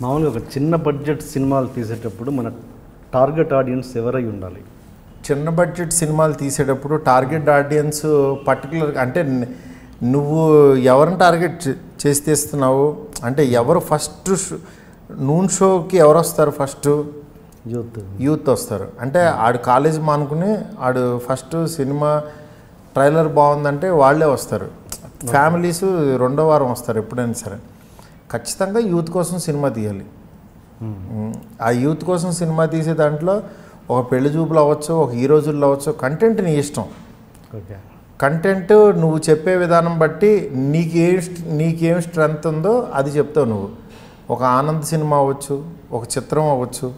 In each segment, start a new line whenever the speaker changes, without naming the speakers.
మామూలుగా ఒక చిన్న బడ్జెట్ సినిమాలు తీసేటప్పుడు మన టార్గెట్ ఆడియన్స్ ఎవరై ఉండాలి?
చిన్న బడ్జెట్ సినిమాలు తీసేటప్పుడు టార్గెట్ ఆడియన్స్ పర్టికులర్ అంటే నువ్వు ఎవరిని టార్గెట్ చేసి తీస్తున్నావు అంటే ఎవరు ఫస్ట్ నూన్ షోకి ఎవరు వస్తారు? ఫస్ట్ యూత్ వస్తారు. అంటే ఆడు కాలేజ్ మానుకుని ఆడు ఫస్ట్ సినిమా ట్రైలర్ బాగుందంటే వాళ్ళే వస్తారు. ఫ్యామిలీస్ రెండో వారం వస్తారు ఎప్పుడైనా సరే. ఖచ్చితంగా యూత్ కోసం సినిమా తీయాలి. ఆ యూత్ కోసం సినిమా తీసే దాంట్లో ఒక పెళ్లి చూపులు అవ్వచ్చు, ఒక ఈ రోజుల్లో అవ్వచ్చు, కంటెంట్ నీ ఇష్టం. కంటెంట్ నువ్వు చెప్పే విధానం బట్టి నీకేం స్ట్రెంగ్త్ ఉందో అది చెప్తావు నువ్వు. ఒక ఆనంద్ సినిమా అవ్వచ్చు, ఒక చిత్రం అవ్వచ్చు,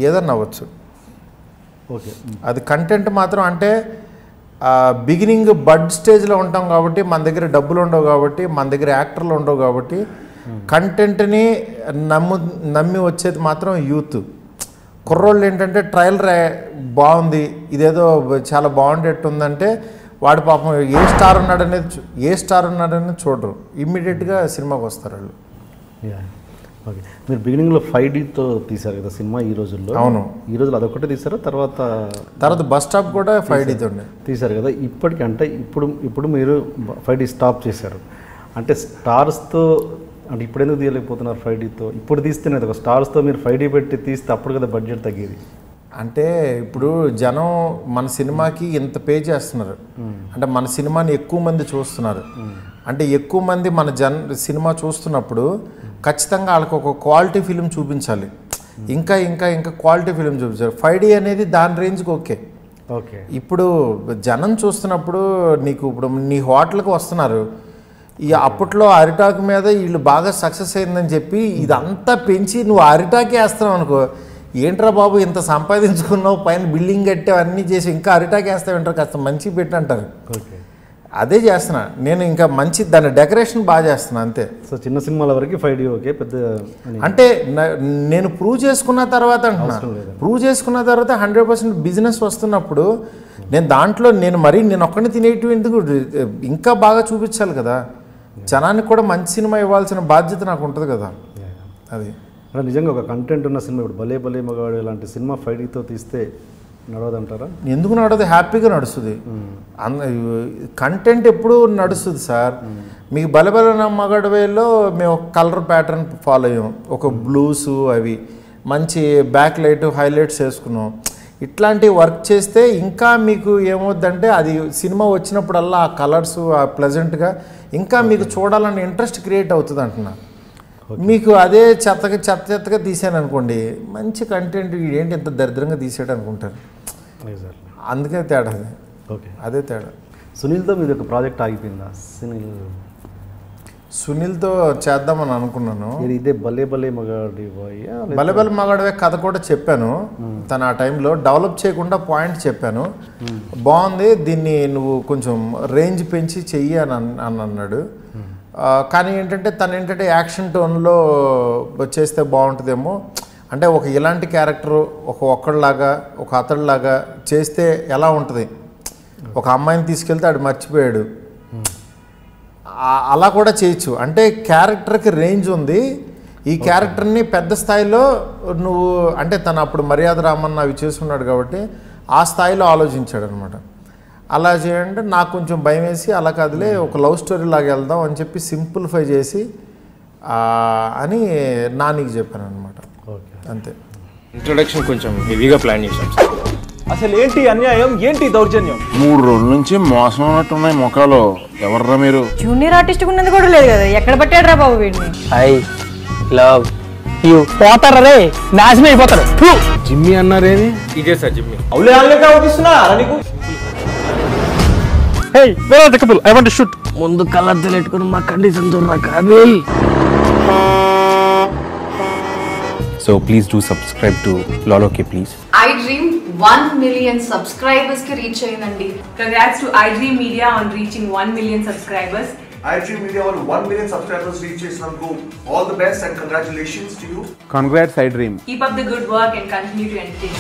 ఏదన్నా అవ్వచ్చు. అది కంటెంట్ మాత్రం అంటే బిగినింగ్ బడ్ స్టేజ్లో ఉంటాం కాబట్టి మన దగ్గర డబ్బులు ఉండవు, కాబట్టి మన దగ్గర యాక్టర్లు ఉండవు, కాబట్టి కంటెంట్ని నమ్మి వచ్చేది మాత్రం యూత్. కుర్రోళ్ళు ఏంటంటే ట్రైలర్ బాగుంది, ఇదేదో చాలా బాగుండేట్టు ఉందంటే వాడు పాపం ఏ స్టార్ ఉన్నాడనేది చూడరు, ఇమ్మీడియట్గా సినిమాకి వస్తారు వాళ్ళు.
ఓకే, మీరు బిగినింగ్లో 5Dతో తీశారు కదా సినిమా ఈ రోజుల్లో?
అవును,
ఈ రోజుల్లో అదొకటే తీసారా? తర్వాత
బస్ స్టాప్ కూడా 5Dతో
తీశారు కదా. ఇప్పటికి అంటే ఇప్పుడు మీరు 5D స్టాప్ చేశారు అంటే స్టార్స్తో అంటే ఇప్పుడు ఎందుకు తీయలేకపోతున్నారు 5Dతో? ఇప్పుడు తీస్తేనే ఒక స్టార్స్తో మీరు 5D పెట్టి తీస్తే అప్పుడు కదా బడ్జెట్ తగ్గేది.
అంటే ఇప్పుడు జనం మన సినిమాకి ఇంత పే చేస్తున్నారు అంటే మన సినిమాని ఎక్కువ మంది చూస్తున్నారు అంటే ఎక్కువ మంది మన సినిమా చూస్తున్నప్పుడు ఖచ్చితంగా వాళ్ళకి ఒక క్వాలిటీ ఫిలిం చూపించాలి. ఇంకా ఇంకా ఇంకా క్వాలిటీ ఫిలిం చూపించాలి. 5D అనేది దాని రేంజ్కి ఓకే. ఇప్పుడు జనం చూస్తున్నప్పుడు ఇప్పుడు నీ హోటల్కి వస్తున్నారు, ఈ అప్పట్లో అరిటాకు మీద వీళ్ళు బాగా సక్సెస్ అయిందని చెప్పి ఇదంతా పెంచి నువ్వు అరిటాకే వేస్తున్నావు అనుకో, ఏంట్రా బాబు ఇంత సంపాదించుకున్నావు, పైన బిల్డింగ్ కట్టావు, అన్నీ చేసి ఇంకా అరిటాకే వేస్తావు అంటారు, కాస్త మంచి పెట్టి అంటారు. అదే చేస్తున్నా నేను, ఇంకా మంచి దాని డెకరేషన్ బాగా చేస్తున్నా అంతే.
సో చిన్న సినిమాల వరకు 5D ఓకే, పెద్ద
అంటే నేను ప్రూవ్ చేసుకున్న తర్వాత అంటున్నా, ప్రూవ్ చేసుకున్న తర్వాత 100% బిజినెస్ వస్తున్నప్పుడు నేను ఒక్కడిని తినేటివి ఎందుకు, ఇంకా బాగా చూపించాలి కదా, జనానికి కూడా మంచి సినిమా ఇవ్వాల్సిన బాధ్యత నాకు ఉంటుంది కదా. అది
నిజంగా ఒక కంటెంట్ ఉన్న సినిమా ఇప్పుడు భలే భలే మగాడు ఇలాంటి సినిమా 5Dతో తీస్తే నడవదంటారా?
ఎందుకు నడవదు? హ్యాపీగా నడుస్తుంది. కంటెంట్ ఎప్పుడు నడుస్తుంది సార్. మీకు భలే భలే మగాడు వేలో మేము ఒక కలర్ ప్యాటర్న్ ఫాలో అయ్యాం, ఒక బ్లూస్ అవి మంచి బ్యాక్ లైట్ హైలైట్స్ వేసుకున్నాం. ఇట్లాంటి వర్క్ చేస్తే ఇంకా మీకు ఏమవుద్దంటే అది సినిమా వచ్చినప్పుడల్లా ఆ కలర్స్ ఆ ప్లెజెంట్గా ఇంకా మీకు చూడాలని ఇంట్రెస్ట్ క్రియేట్ అవుతుంది అంటున్నా. మీకు అదే చెత్తగా తీసాను అనుకోండి, మంచి కంటెంట్ ఏంటి ఇంత దరిద్రంగా తీసాడు అనుకుంటారు. అందుకే తేడా అది.
ఓకే,
అదే తేడా.
సునీల్తో మీది ఒక ప్రాజెక్ట్ ఆగిపోయిందా?
సునీల్తో చేద్దామని అనుకున్నాను.
ఇదే భలే భలే మగాడి
భలే భలే మగాడివే కథ కూడా చెప్పాను. తను ఆ టైంలో డెవలప్ చేయకుండా పాయింట్ చెప్పాను, బాగుంది దీన్ని నువ్వు కొంచెం రేంజ్ పెంచి చెయ్యి అని అన్నాడు. కానీ ఏంటంటే యాక్షన్ టోన్లో చేస్తే బాగుంటుందేమో, అంటే ఒక ఇలాంటి క్యారెక్టరు ఒక్కడిలాగా ఒక అతడిలాగా చేస్తే ఎలా ఉంటుంది, ఒక అమ్మాయిని తీసుకెళ్తే ఆడు మర్చిపోయాడు, అలా కూడా చేయొచ్చు. అంటే క్యారెక్టర్కి రేంజ్ ఉంది. ఈ క్యారెక్టర్ని పెద్ద స్థాయిలో నువ్వు అంటే తను అప్పుడు మర్యాద రామన్న అవి చేసుకున్నాడు కాబట్టి ఆ స్థాయిలో ఆలోచించాడు అనమాట. అలా చేయండి నాకు కొంచెం భయం వేసి అలా కాదులే ఒక లవ్ స్టోరీ లాగా వెళ్దాం అని చెప్పి సింప్లిఫై చేసి అని నానికి చెప్పాను అనమాట. అంతే.
ఇంట్రొడక్షన్ కొంచెం హెవీగా ప్లాన్ చేశాం.
అసలు ఏంటి అన్యాయం, ఏంటి దౌర్జన్యం?
3 రోజుల నుంచి మోసం ఉన్నట్టున్నాయి మొఖాలు. ఎవర్రా మీరు?
జూనియర్ ఆర్టిస్ట్ ఉన్నది కూడా లేదు కదా, ఎక్కడ పట్టాడు రా బాబు వీడిని?
I love you. పోతారా రే, నాశనం అయిపోతారు.
జిమ్మి అన్నారేమి? ఇదే సార్ జిమ్మి.
అవులే ఆళ్ళగా అవుతున్నా నీకు.
Hey, where are the couple? I want to shoot.
ముందు కలర్ తెలెట్టుకుని మా కండిషన్ చూడరా Kaabil.
So please do subscribe to Loloke please.
iDream 1 million subscribers ki reach ayindandi.
Congrats to iDream Media on reaching 1 million subscribers.
iDream Media on 1 million subscribers reach chesinanduku all the best and congratulations to you.
Congrats iDream.
Keep up the good work and continue to entertain.